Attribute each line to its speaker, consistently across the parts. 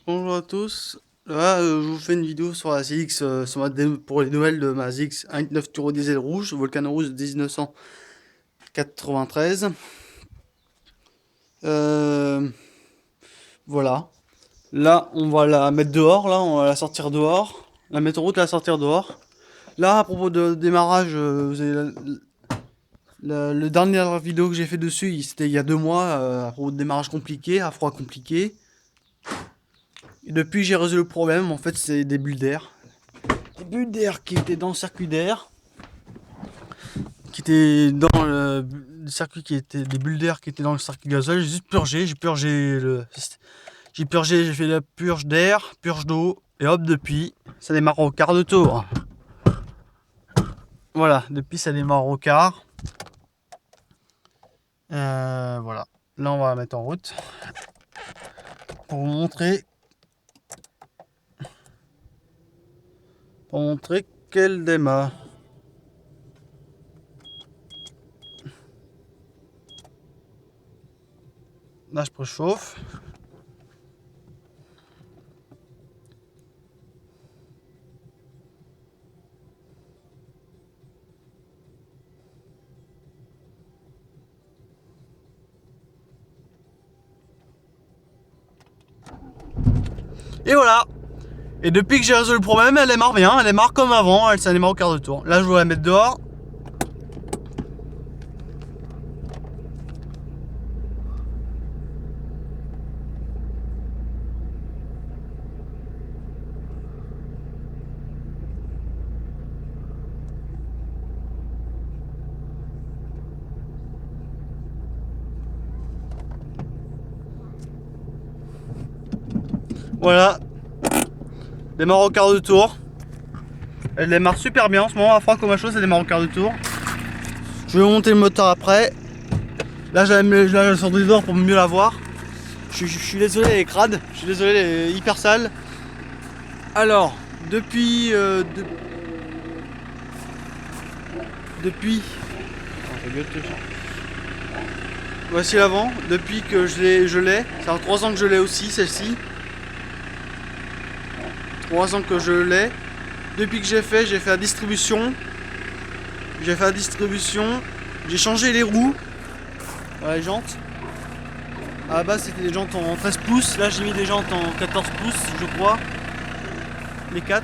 Speaker 1: Bonjour à tous. Là, je vous fais une vidéo sur la ZX, pour les nouvelles de ma ZX 1.9 turbo diesel rouge, Volcano rouge de 1993. Euh, voilà. Là, on va la mettre dehors. Là, on va la sortir dehors. La mettre en route, la sortir dehors. Là, à propos de démarrage, vous avez le dernière vidéo que j'ai fait dessus, c'était il y a 2 mois, à propos de démarrage compliqué, à froid compliqué. Et depuis, j'ai résolu le problème. En fait, c'est des bulles d'air. Des bulles d'air qui étaient dans le circuit d'air, qui étaient dans le circuit, qui était des bulles d'air qui étaient dans le circuit gasoil. J'ai juste purgé, j'ai fait la purge d'air, purge d'eau, et hop, depuis, ça démarre au quart de tour. Voilà, depuis ça démarre au quart. Voilà, là on va la mettre en route pour vous montrer, qu'elle démarre. Là je préchauffe. Et voilà. Et depuis que j'ai résolu le problème, elle démarre bien, elle démarre comme avant, ça démarre au quart de tour. Là je vais la mettre dehors. Voilà, démarre au quart de tour. Elle démarre super bien en ce moment, à froid comme à chaud, ça démarre au quart de tour. Je vais monter le moteur après. Là, je sors dehors pour mieux la voir. Je suis désolé, elle est crade. Je suis désolé, elle est hyper sale. Alors, depuis. Voici l'avant. Depuis que je l'ai. Ça fait 3 ans que je l'ai aussi, celle-ci. 3 ans que je l'ai. Depuis que j'ai fait la distribution. J'ai changé les roues. Voilà, les jantes. À la base, c'était des jantes en 13 pouces. Là, j'ai mis des jantes en 14 pouces, je crois. Les 4.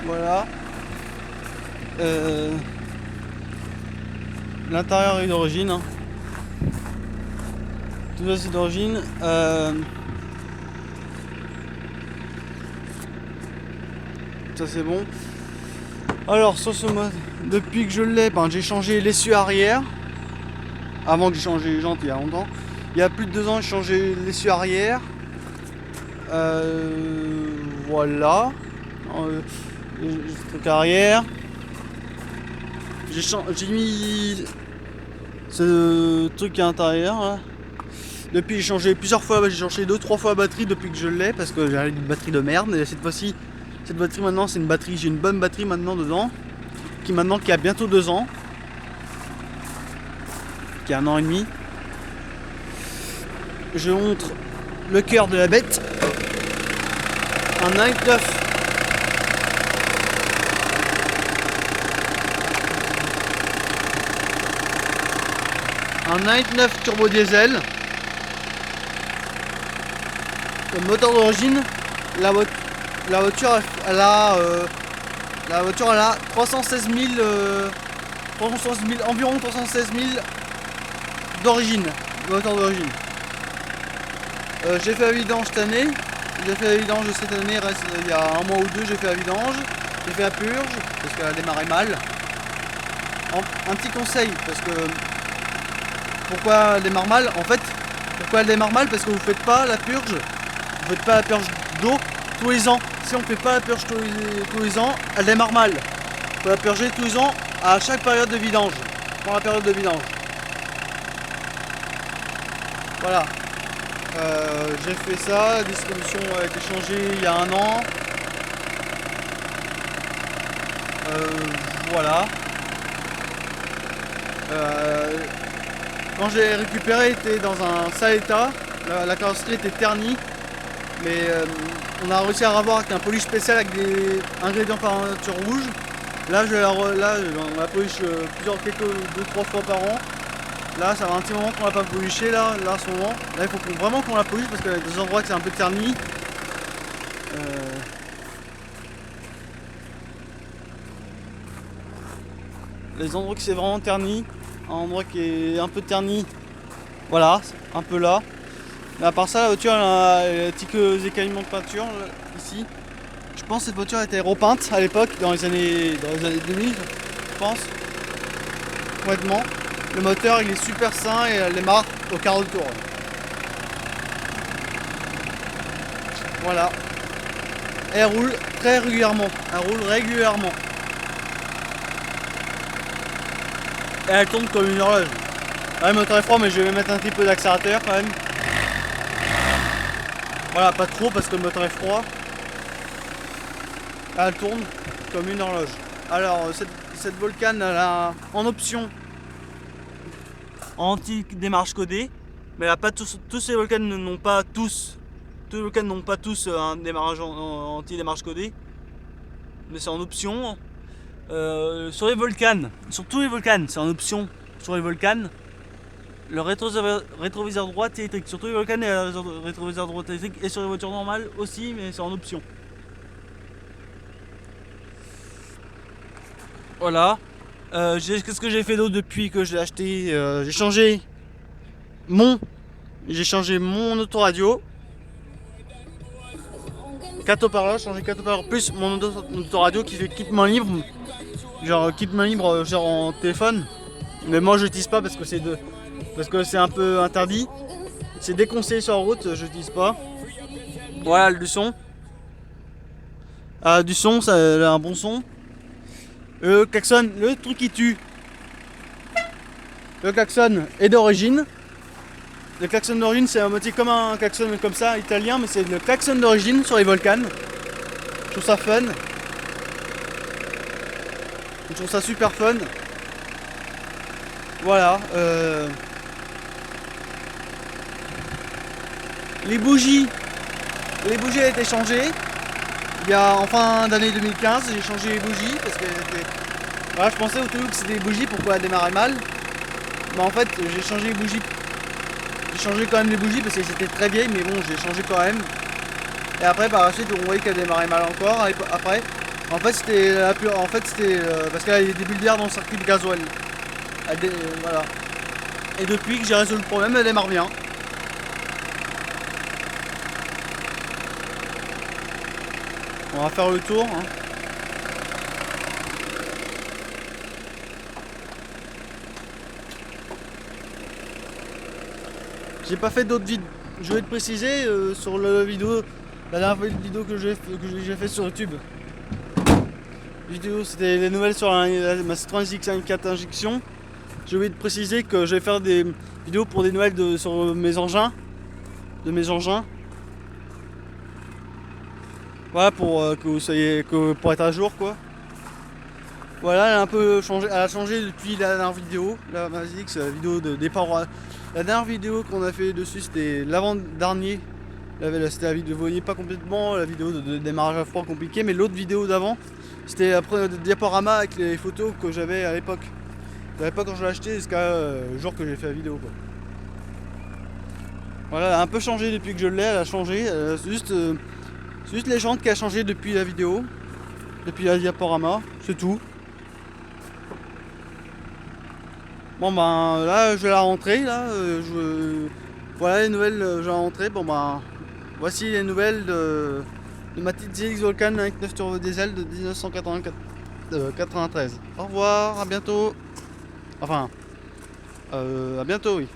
Speaker 1: Voilà. L'intérieur est d'origine. Hein. Tout ça, c'est d'origine. Ça, c'est bon. Alors, sur ce mode, depuis que je l'ai, j'ai changé l'essieu arrière. Avant que j'ai changé les jantes il y a longtemps. Il y a plus de 2 ans, j'ai changé l'essieu arrière. Voilà. Le truc arrière. J'ai mis ce truc à l'intérieur. Là. Depuis, j'ai changé plusieurs fois. J'ai changé 2-3 fois la batterie depuis que je l'ai parce que j'ai une batterie de merde. Et cette fois-ci, cette batterie maintenant, c'est une batterie. J'ai une bonne batterie maintenant dedans, qui a bientôt 2 ans, qui a 1 an et demi. Je montre le cœur de la bête. Un 1.9. Un 1.9 turbo diesel. Le moteur d'origine, la voiture elle a la voiture elle a 316 000, environ 316 000 d'origine, moteur d'origine. J'ai fait la vidange cette année. J'ai fait la vidange cette année, il y a 1 mois ou 2, j'ai fait la vidange. J'ai fait la purge parce qu'elle a démarré mal. Un petit conseil, parce que pourquoi elle démarre mal? En fait, pourquoi elle démarre mal? Parce que vous faites pas la purge. Vous faites pas la purge d'eau tous les ans. Si on fait pas la purge tous les ans, elle démarre mal. Il faut la purger tous les ans à chaque période de vidange. Pour la période de vidange. Voilà. J'ai fait ça, la distribution a été changée il y a 1 an. Voilà. Quand j'ai récupéré, était dans un sale état. La carrosserie était ternie, mais on a réussi à revoir avec un polish spécial avec des ingrédients par nature rouge. Là, on la polish quelques 2-3 fois par an. Là, ça va un petit moment qu'on l'a pas poliché là en ce moment. Là, il faut vraiment qu'on la polish parce qu'il y a des endroits que c'est un peu terni. Les endroits que c'est vraiment terni, un endroit qui est un peu terni, voilà, un peu là. Mais à part ça, la voiture elle a quelques écaillements de peinture là, ici. Je pense que cette voiture était repeinte à l'époque, dans les années 2000, je pense. Complètement. Le moteur il est super sain et elle démarre au quart de tour. Voilà. Elle roule très régulièrement. Elle roule régulièrement. Et elle tourne comme une horloge. Là, le moteur est froid, mais je vais mettre un petit peu d'accélérateur quand même. Voilà, pas trop parce que le moteur est froid. Là, elle tourne comme une horloge. Alors, cette Vulcan, elle a en option anti-démarrage codé. Mais elle a pas tous ces Vulcan n'ont pas tous. Tous les Vulcan n'ont pas tous un démarrage anti-démarrage codé. Mais c'est en option. Sur les Vulcan, sur tous les Vulcan, c'est en option. Sur les Vulcan, le rétroviseur droit est électrique. Sur tous les Vulcan, il y a le rétroviseur droit électrique. Et sur les voitures normales aussi, mais c'est en option. Voilà. Qu'est-ce que j'ai fait d'autre depuis que je l'ai acheté? J'ai changé mon autoradio. 4 haut-parleurs, changé 4 haut-parleurs plus mon autoradio qui fait kit main libre. Genre kit main libre genre en téléphone. Mais moi je l'utilise pas parce que c'est un peu interdit. C'est déconseillé sur la route, je l'utilise pas. Voilà le son. Du son, ça a un bon son. Le klaxon, le truc qui tue. Le klaxon est d'origine. Le klaxon d'origine, c'est un motif comme un klaxon comme ça, italien, mais c'est le klaxon d'origine sur les Vulcan. Je trouve ça fun. Je trouve ça super fun. Voilà. Les bougies ont été changées. Il y a en fin d'année 2015, j'ai changé les bougies parce que voilà, je pensais au tout que c'était des bougies, pourquoi elles démarraient mal. Mais en fait, j'ai changé les bougies. J'ai changé quand même les bougies parce qu'elles étaient très vieilles, mais bon, j'ai changé quand même. Et après, par la suite, on voyait qu'elles démarraient mal encore. Après, en fait, c'était parce qu'il y avait des bulles d'air dans le circuit de gasoil. Voilà. Et depuis que j'ai résolu le problème, elle démarre bien. On va faire le tour. Hein. J'ai pas fait d'autres vidéos. Je vais te préciser sur la dernière vidéo que j'ai fait sur YouTube. Vidéo, c'était les nouvelles sur ma Citroën X4 injection. Je vais te préciser que je vais faire des vidéos pour des nouvelles sur mes engins, Voilà pour que vous soyez pour être à jour quoi. Voilà, elle a un peu changé, elle a changé depuis la dernière vidéo. La Mazix, la vidéo de départ. La dernière vidéo qu'on a fait dessus, c'était l'avant-dernier. C'était la vidéo, vous voyez pas complètement la vidéo de démarrage à froid compliqué, mais l'autre vidéo d'avant, c'était après le diaporama avec les photos que j'avais à l'époque. À l'époque quand je l'ai acheté jusqu'à le jour que j'ai fait la vidéo quoi. Voilà, elle a un peu changé depuis que je l'ai, elle a changé. C'est juste les jantes qui a changé depuis la vidéo, depuis la diaporama, c'est tout. Bon ben là je vais la rentrer là, voilà les nouvelles, je vais la rentrer. Bon ben voici les nouvelles de ma petite ZX Vulcan avec 9 turbo diesel de 1993. Au revoir, à bientôt. Enfin, à bientôt oui.